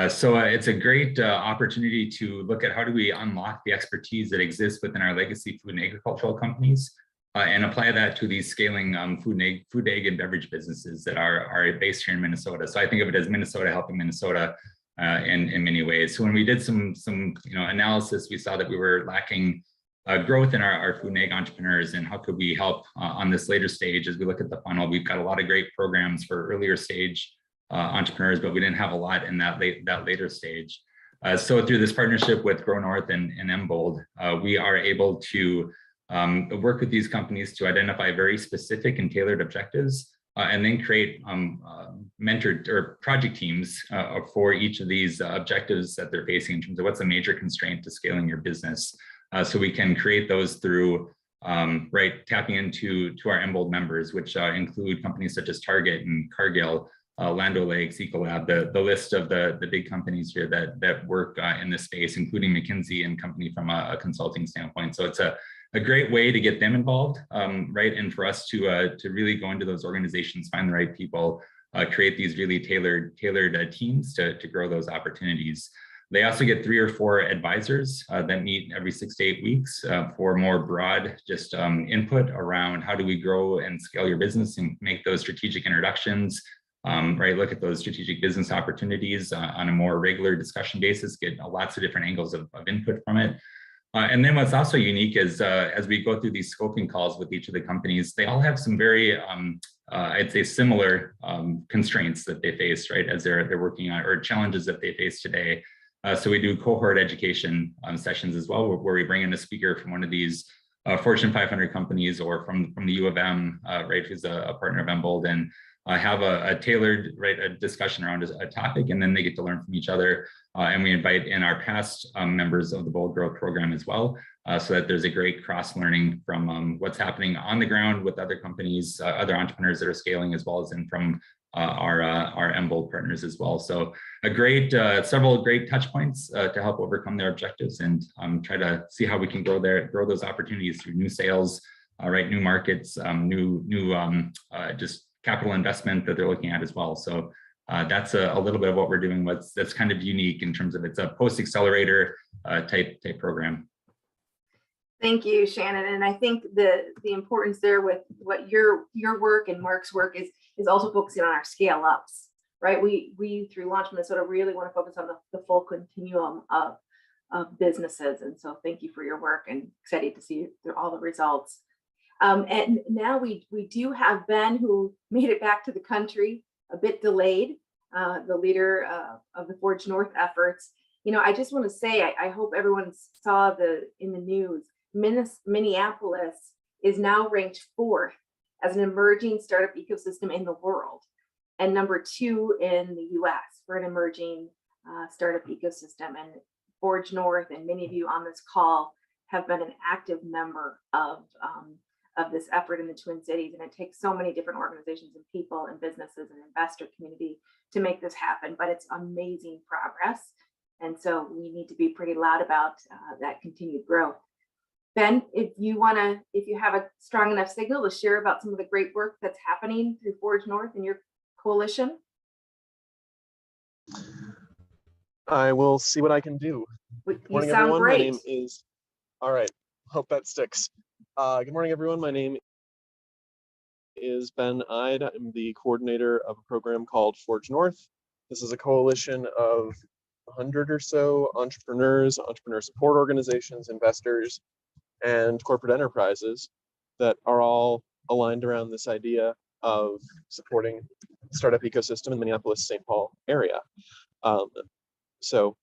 K: So it's a great opportunity to look at how do we unlock the expertise that exists within our legacy food and agricultural companies and apply that to these scaling food, egg, and beverage businesses that are based here in Minnesota. So I think of it as Minnesota helping Minnesota in many ways. So when we did some analysis, we saw that we were lacking growth in our food and egg entrepreneurs, and how could we help on this later stage. As we look at the funnel, we've got a lot of great programs for earlier stage entrepreneurs, but we didn't have a lot in that later stage. So through this partnership with Grow North and Embold, we are able to work with these companies to identify very specific and tailored objectives, and then create mentored or project teams for each of these objectives that they're facing in terms of what's a major constraint to scaling your business. So we can create those through tapping into our Embold members, which include companies such as Target and Cargill, Land O'Lakes, Ecolab, the list of the big companies here that work in this space, including McKinsey and company from a consulting standpoint. So it's a great way to get them involved, and for us to really go into those organizations, find the right people, create these really tailored teams to grow those opportunities. They also get 3 or 4 advisors that meet every 6 to 8 weeks for more broad input around how do we grow and scale your business and make those strategic introductions, look at those strategic business opportunities on a more regular discussion basis, get lots of different angles of input from it. And then what's also unique is as we go through these scoping calls with each of the companies, they all have some very, I'd say, similar constraints that they face, as they're working on, or challenges that they face today. So we do cohort education sessions as well, where we bring in a speaker from one of these Fortune 500 companies or from the U of M, who's a partner of Embold, and have a tailored a discussion around a topic, and then they get to learn from each other. And we invite in our past members of the Bold Growth program as well, so that there's a great cross learning from what's happening on the ground with other companies, other entrepreneurs that are scaling, as well as from our Embold partners as well. So a great, several great touch points to help overcome their objectives and try to see how we can grow those opportunities through new sales, right, new markets, new just capital investment that they're looking at as well. So that's a little bit of what we're doing. That's kind of unique in terms of it's a post-accelerator type program.
A: Thank you, Shannon. And I think the importance there with what your work and Mark's work is also focusing on our scale ups, right? We through Launch Minnesota really want to focus on the full continuum of businesses. And so thank you for your work and excited to see through all the results. And now we do have Ben, who made it back to the country a bit delayed, the leader of the Forge North efforts. You know, I just want to say, I hope everyone saw in the news, Minneapolis is now ranked 4th as an emerging startup ecosystem in the world, and number 2 in the US for an emerging startup ecosystem. And Forge North and many of you on this call have been an active member of this effort in the Twin Cities. And it takes so many different organizations and people and businesses and investor community to make this happen, but it's amazing progress. And so we need to be pretty loud about that continued growth. Ben, if you have a strong enough signal to share about some of the great work that's happening through Forge North and your coalition.
L: I will see what I can do.
A: You
L: Good morning,
A: sound
L: everyone.
A: great.
L: My name is, all right, hope that sticks. Good morning, everyone. My name is Ben Ide. I'm the coordinator of a program called Forge North. This is a coalition of 100 or so entrepreneurs, entrepreneur support organizations, investors, and corporate enterprises that are all aligned around this idea of supporting the startup ecosystem in the Minneapolis-St. Paul area. So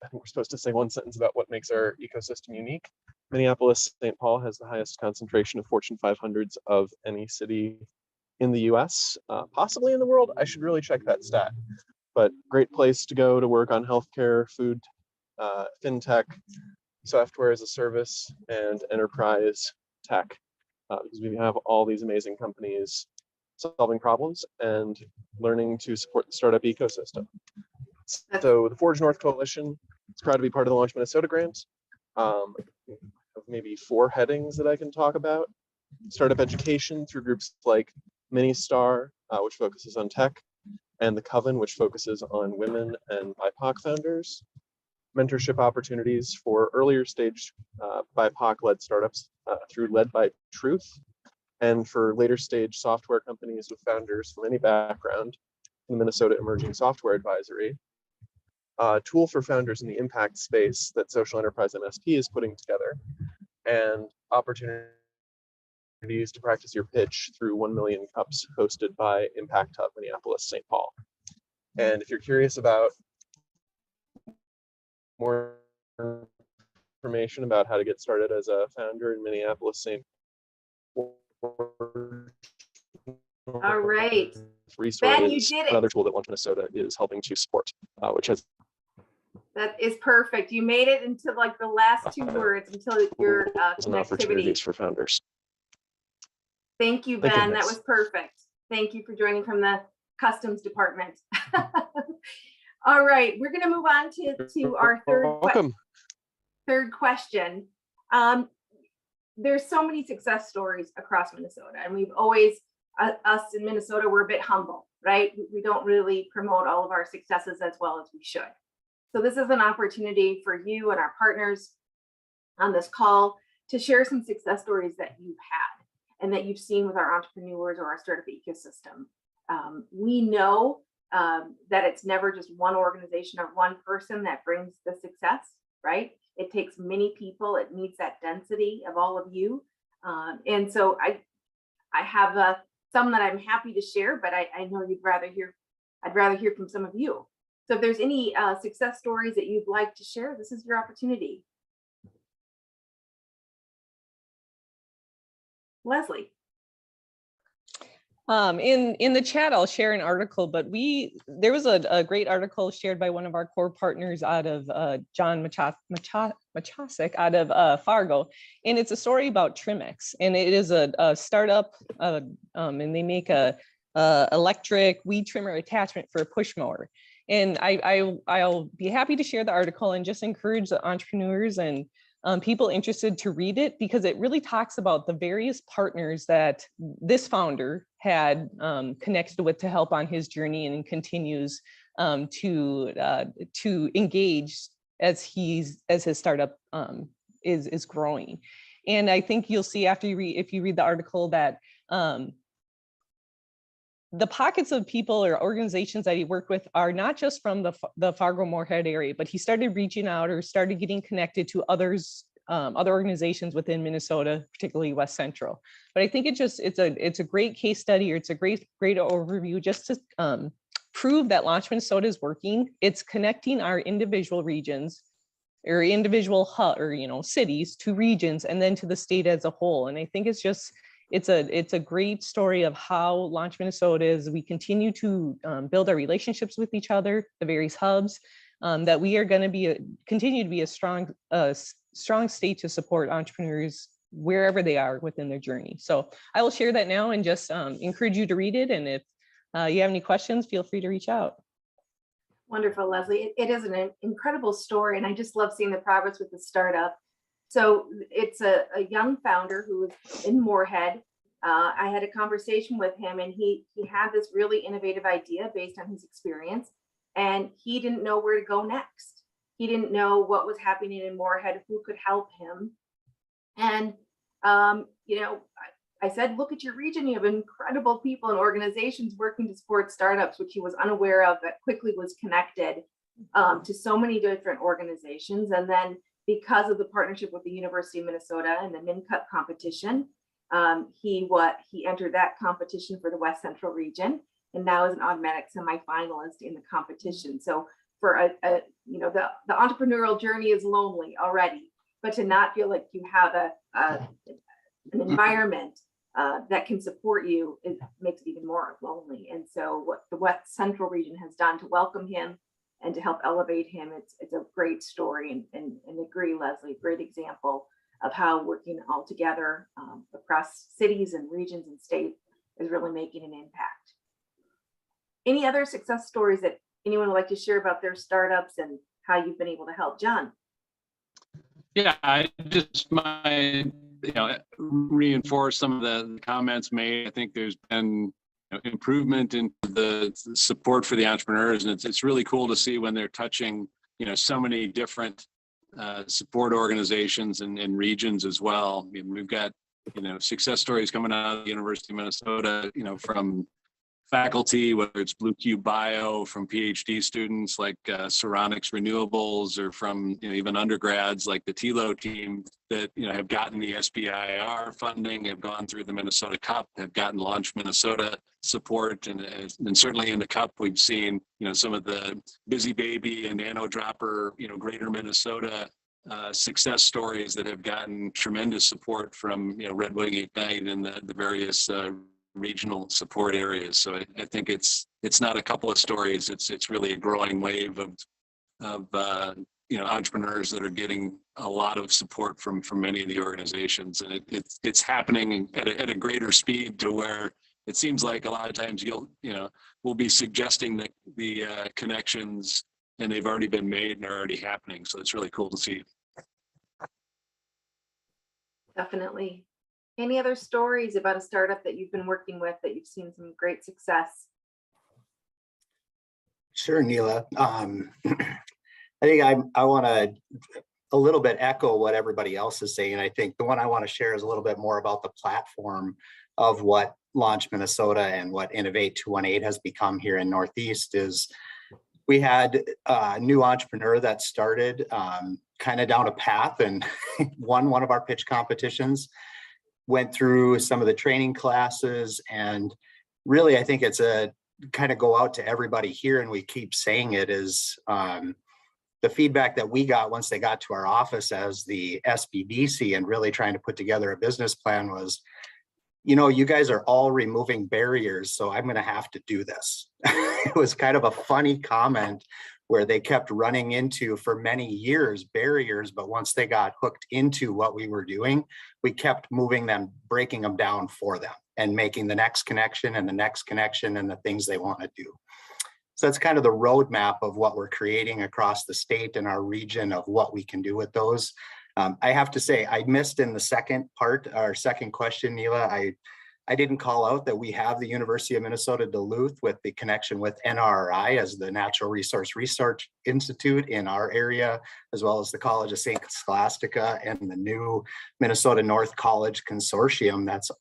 L: I think we're supposed to say one sentence about what makes our ecosystem unique. Minneapolis-St. Paul has the highest concentration of Fortune 500s of any city in the US, possibly in the world. I should really check that stat, but great place to go to work on healthcare, food, fintech, software as a service, and enterprise tech, because we have all these amazing companies solving problems and learning to support the startup ecosystem. So the Forge North Coalition is proud to be part of the Launch Minnesota grants. Of maybe 4 headings that I can talk about. Startup education through groups like Ministar, which focuses on tech, and the Coven, which focuses on women and BIPOC founders. Mentorship opportunities for earlier stage BIPOC-led startups through Led by Truth, and for later stage software companies with founders from any background in the Minnesota Emerging Software Advisory. Tool for founders in the impact space that Social Enterprise MSP is putting together, and opportunities to practice your pitch through 1 Million Cups hosted by Impact Hub Minneapolis-St. Paul. And if you're curious about more information about how to get started as a founder in Minneapolis-St. Paul,
A: All right.
L: resource
A: Ben, you
L: is
A: did it.
L: another tool that Launch Minnesota is helping to support, which has
A: That is perfect. You made it into like the last 2 words until your
L: some
A: connectivity.
L: opportunities for founders.
A: Thank you,
L: Thank you,
A: Ben. That
L: Miss.
A: was perfect. Thank you for joining from the customs department. All right, we're going to move on to our
L: Welcome.
A: third question. There's so many success stories across Minnesota, and we've always, us in Minnesota, we're a bit humble, right? We don't really promote all of our successes as well as we should. So this is an opportunity for you and our partners on this call to share some success stories that you've had and that you've seen with our entrepreneurs or our startup ecosystem. We know that it's never just one organization or one person that brings the success, right? It takes many people. It needs that density of all of you. And so I have some that I'm happy to share, but I know I'd rather hear from some of you. So if there's any success stories that you'd like to share, this is your opportunity. Leslie.
F: In the chat, I'll share an article, but there was a great article shared by one of our core partners out of John Machasik out of Fargo, and it's a story about Trimix, and it is a startup, and they make a electric weed trimmer attachment for a push mower. And I'll be happy to share the article and just encourage the entrepreneurs and people interested to read it, because it really talks about the various partners that this founder had connected with to help on his journey, and continues to engage as his startup is growing. And I think you'll see if you read the article that the pockets of people or organizations that he worked with are not just from the Fargo-Moorhead area, but he started reaching out or started getting connected to others, other organizations within Minnesota, particularly West Central. But I think it's a great case study, or it's a great overview just to prove that Launch Minnesota is working. It's connecting our individual regions or individual cities to regions, and then to the state as a whole. And I think it's a great story of how Launch Minnesota is. We continue to build our relationships with each other, the various hubs, that we are going to continue to be a strong state to support entrepreneurs wherever they are within their journey. So I will share that now and just encourage you to read it. And if you have any questions, feel free to reach out.
A: Wonderful, Leslie. It is an incredible story, and I just love seeing the progress with the startup. So it's a young founder who was in Moorhead. I had a conversation with him, and he had this really innovative idea based on his experience, and he didn't know where to go next. He didn't know what was happening in Moorhead, who could help him. And, I said, look at your region. You have incredible people and organizations working to support startups, which he was unaware of, that quickly was connected to so many different organizations. And then because of the partnership with the University of Minnesota and the MinCup competition, he entered that competition for the West Central region, and now is an automatic semifinalist in the competition. So for the entrepreneurial journey is lonely already, but to not feel like you have an environment that can support you, it makes it even more lonely. And so what the West Central region has done to welcome him and to help elevate him, it's a great story, and agree, Leslie, great example of how working all together across cities and regions and states is really making an impact. Any other success stories that anyone would like to share about their startups and how you've been able to help? John?
I: Yeah, I just might reinforce some of the comments made. I think there's been improvement in the support for the entrepreneurs, and it's really cool to see when they're touching so many different support organizations and regions as well. I mean, we've got success stories coming out of the University of Minnesota, from faculty, whether it's Blue Cube Bio, from PhD students like Ceronics Renewables, or from even undergrads like the TILO team that have gotten the SBIR funding, have gone through the Minnesota Cup, have gotten Launch Minnesota support, and certainly in the Cup we've seen some of the Busy Baby and Nano Dropper Greater Minnesota success stories that have gotten tremendous support from Red Wing Ignite and the various regional support areas. So I think it's not a couple of stories. It's really a growing wave of entrepreneurs that are getting a lot of support from many of the organizations, and it's happening at a greater speed, to where it seems like a lot of times we'll be suggesting the connections, and they've already been made and are already happening. So it's really cool to see.
A: Definitely. Any other stories about a startup that you've been working with that you've seen some great success?
B: Sure, Neela. I think I want to a little bit echo what everybody else is saying. I think the one I want to share is a little bit more about the platform of what Launch Minnesota and what Innovate 218 has become here in Northeast. Is we had a new entrepreneur that started kind of down a path and won one of our pitch competitions, went through some of the training classes, and really I think it's a kind of go out to everybody here, and we keep saying it, is the feedback that we got once they got to our office as the SBDC and really trying to put together a business plan was, you guys are all removing barriers, so I'm going to have to do this. It was kind of a funny comment where they kept running into for many years barriers, but once they got hooked into what we were doing, we kept moving them, breaking them down for them and making the next connection and the next connection and the things they want to do. So that's kind of the roadmap of what we're creating across the state and our region of what we can do with those. I have to say, I missed in the second part, our second question, Neela, I didn't call out that we have the University of Minnesota Duluth with the connection with NRI as the Natural Resource Research Institute in our area, as well as the College of St. Scholastica and the new Minnesota North College Consortium. That's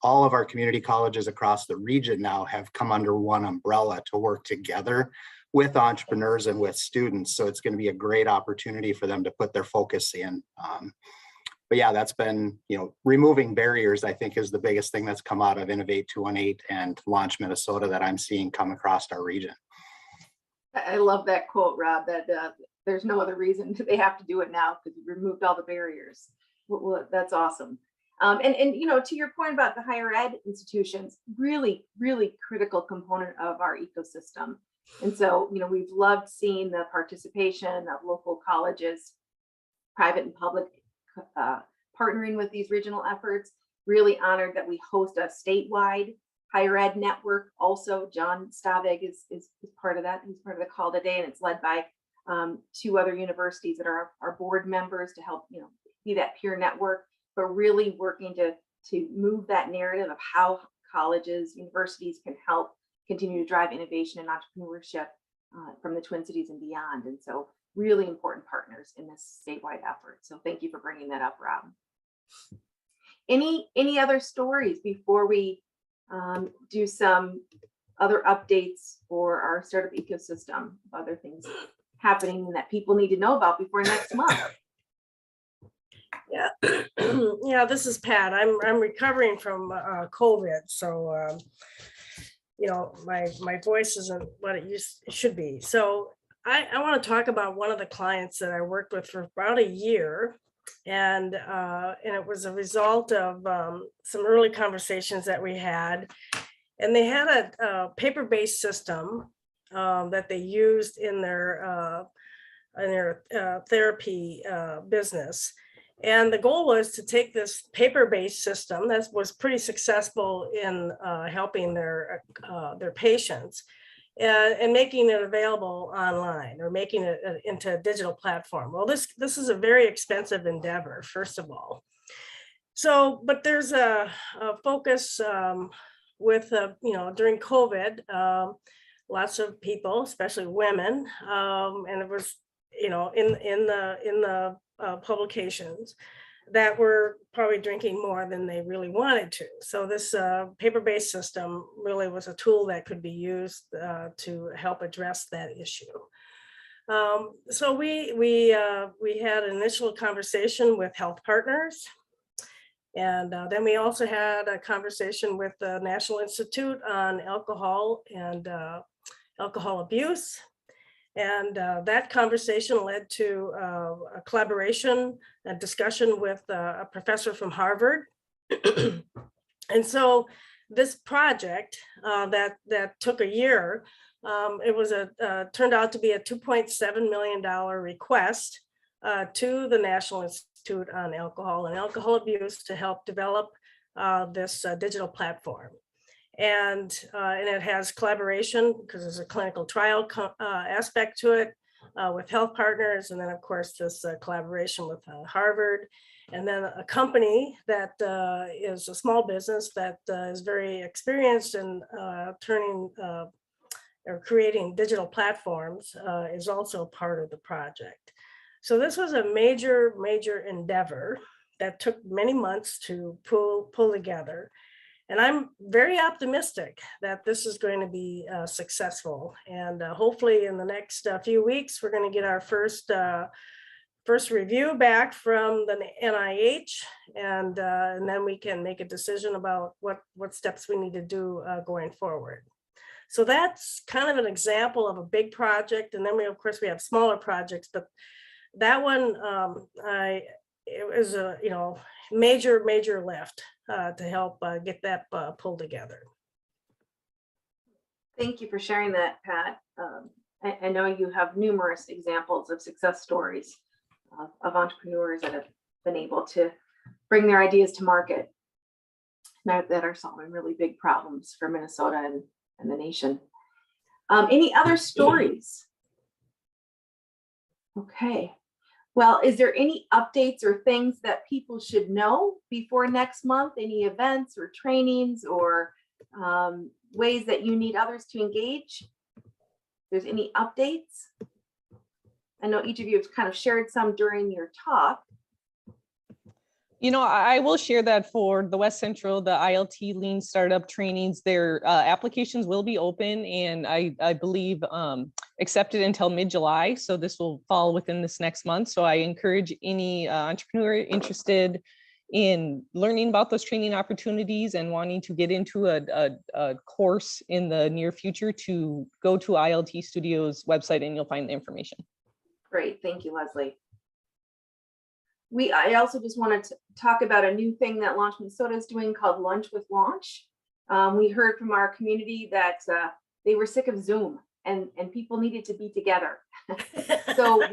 B: all of our community colleges across the region now have come under one umbrella to work together with entrepreneurs and with students. So it's going to be a great opportunity for them to put their focus in. But yeah, that's been, removing barriers, I think, is the biggest thing that's come out of Innovate 218 and Launch Minnesota that I'm seeing come across our region.
A: I love that quote, Rob, that there's no other reason they have to do it now because you removed all the barriers. Well, that's awesome. And to your point about the higher ed institutions, really, really critical component of our ecosystem. And so, we've loved seeing the participation of local colleges, private and public, partnering with these regional efforts. Really honored that we host a statewide higher ed network. Also, John Stavig is part of that. He's part of the call today, and it's led by 2 other universities that are our board members to help, be that peer network, but really working to move that narrative of how colleges, universities can help continue to drive innovation and entrepreneurship from the Twin Cities and beyond. And so really important partners in this statewide effort. So thank you for bringing that up, Rob. Any other stories before we do some other updates for our startup ecosystem, other things happening that people need to know about before next month?
G: Yeah, this is Pat. I'm recovering from COVID, so my voice isn't what it should be. So I want to talk about one of the clients that I worked with for about a year, and it was a result of some early conversations that we had. And they had a paper-based system that they used in their therapy business. And the goal was to take this paper-based system that was pretty successful in helping their patients and making it available online, or making it into a digital platform. Well, this is a very expensive endeavor, first of all. So, but there's a focus with during COVID, lots of people, especially women, and it was in the publications, that were probably drinking more than they really wanted to. So this paper-based system really was a tool that could be used to help address that issue. So we had an initial conversation with Health Partners, and then we also had a conversation with the National Institute on Alcohol and Alcohol Abuse. And that conversation led to a collaboration, a discussion with a professor from Harvard. And so this project that took a year, it was turned out to be a $2.7 million request to the National Institute on Alcohol and Alcohol Abuse to help develop this digital platform. And it has collaboration because there's a clinical trial aspect to it with Health Partners. And then, of course, this collaboration with Harvard. And then a company that is a small business that is very experienced in turning or creating digital platforms is also part of the project. So this was a major, major endeavor that took many months to pull together. And I'm very optimistic that this is going to be successful. And hopefully in the next few weeks, we're going to get our first review back from the NIH, and then we can make a decision about what steps we need to do going forward. So that's kind of an example of a big project. And then we, of course, we have smaller projects, but that one, it was a major lift to help get that pulled together.
A: Thank you for sharing that, Pat. I know you have numerous examples of success stories of entrepreneurs that have been able to bring their ideas to market that are solving really big problems for Minnesota and the nation. Any other stories? Okay. Well, is there any updates or things that people should know before next month? Any events or trainings or ways that you need others to engage? If there's any updates? I know each of you have kind of shared some during your talk.
F: You know, I will share that for the West Central, the ILT Lean Startup trainings, their applications will be open and I believe accepted until mid-July. So this will fall within this next month. So I encourage any entrepreneur interested in learning about those training opportunities and wanting to get into a course in the near future to go to ILT Studios website and you'll find the information.
A: Great, thank you, Leslie. I also just wanted to talk about a new thing that Launch Minnesota is doing called Lunch with Launch. We heard from our community that they were sick of Zoom and people needed to be together. So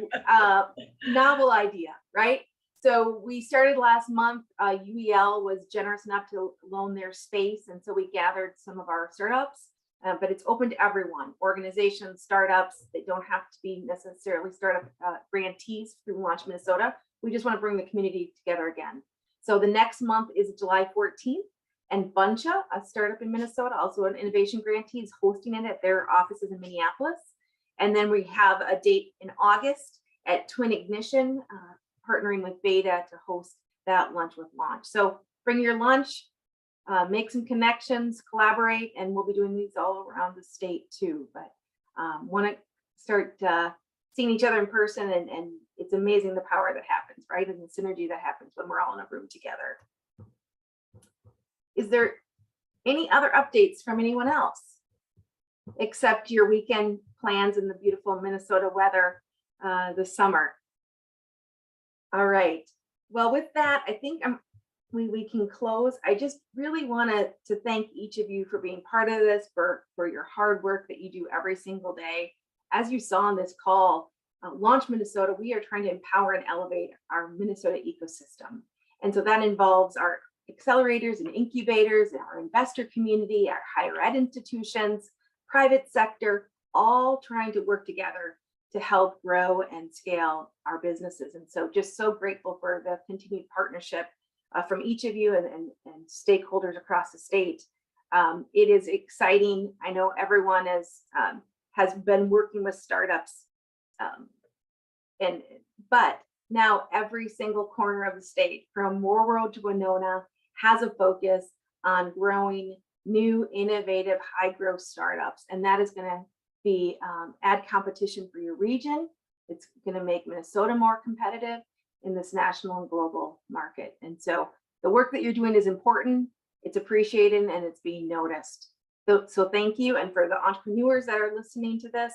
A: novel idea, right? So we started last month. UEL was generous enough to loan their space. And so we gathered some of our startups, but it's open to everyone, organizations, startups. They don't have to be necessarily startup grantees through Launch Minnesota. We just want to bring the community together again. So the next month is July 14th, and Buncha, a startup in Minnesota, also an innovation grantee, is hosting it at their offices in Minneapolis. And then we have a date in August at Twin Ignition, partnering with Beta to host that Lunch with Launch. So bring your lunch, make some connections, collaborate, and we'll be doing these all around the state too. But want to start seeing each other in person, and it's amazing the power that happens, right? And the synergy that happens when we're all in a room together. Is there any other updates from anyone else? Except your weekend plans in the beautiful Minnesota weather this summer. All right. Well, with that, I think we can close. I just really wanted to thank each of you for being part of this, for your hard work that you do every single day. As you saw on this call, Launch Minnesota, we are trying to empower and elevate our Minnesota ecosystem. And so that involves our accelerators and incubators, our investor community, our higher ed institutions, private sector, all trying to work together to help grow and scale our businesses. And so just so grateful for the continued partnership from each of you and stakeholders across the state. It is exciting. I know everyone has been working with startups, but now every single corner of the state, from Moore Road to Winona, has a focus on growing new, innovative, high growth startups. And that is going to be add competition for your region. It's going to make Minnesota more competitive in this national and global market. And so the work that you're doing is important, it's appreciated, and it's being noticed. So thank you. And for the entrepreneurs that are listening to this,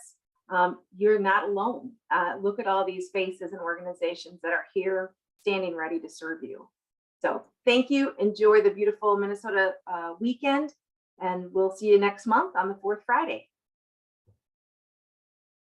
A: you're not alone. Look at all these faces and organizations that are here standing ready to serve you. So thank you. Enjoy the beautiful Minnesota weekend, and we'll see you next month on the fourth Friday.